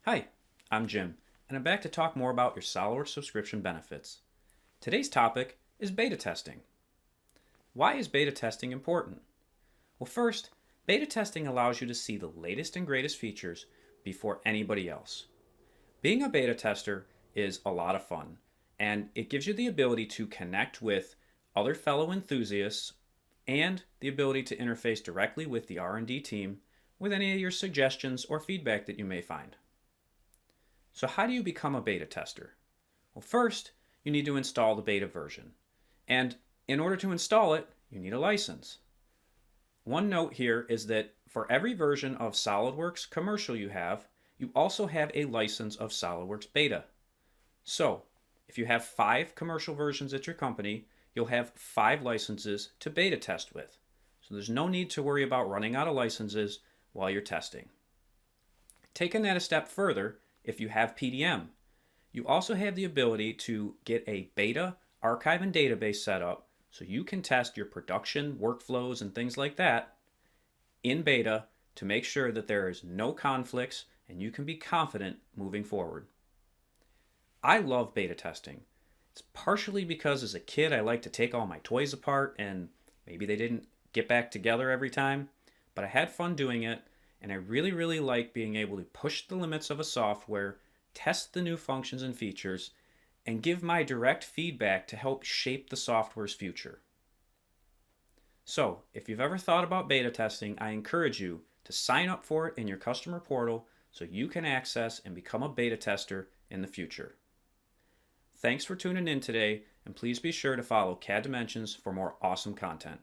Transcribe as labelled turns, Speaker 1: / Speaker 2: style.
Speaker 1: Hi, I'm Jim, and I'm back to talk more about your SOLIDWORKS subscription benefits. Today's topic is beta testing. Why is beta testing important? Well, first, beta testing allows you to see the latest and greatest features before anybody else. Being a beta tester is a lot of fun, and it gives you the ability to connect with other fellow enthusiasts and the ability to interface directly with the R&D team with any of your suggestions or feedback that you may find. So how do you become a beta tester? Well, first, you need to install the beta version. And in order to install it, you need a license. One note here is that for every version of SOLIDWORKS commercial you also have a license of SOLIDWORKS beta. So, if you have 5 commercial versions at your company, you'll have 5 licenses to beta test with. So there's no need to worry about running out of licenses while you're testing. Taking that a step further, if you have PDM, you also have the ability to get a beta archive and database set up so you can test your production workflows and things like that in beta to make sure that there is no conflicts and you can be confident moving forward. I love beta testing. It's partially because as a kid I like to take all my toys apart and maybe they didn't get back together every time, but I had fun doing it. And I really like being able to push the limits of a software, test the new functions and features, and give my direct feedback to help shape the software's future. So, if you've ever thought about beta testing, I encourage you to sign up for it in your customer portal so you can access and become a beta tester in the future. Thanks for tuning in today, and please be sure to follow CAD Dimensions for more awesome content.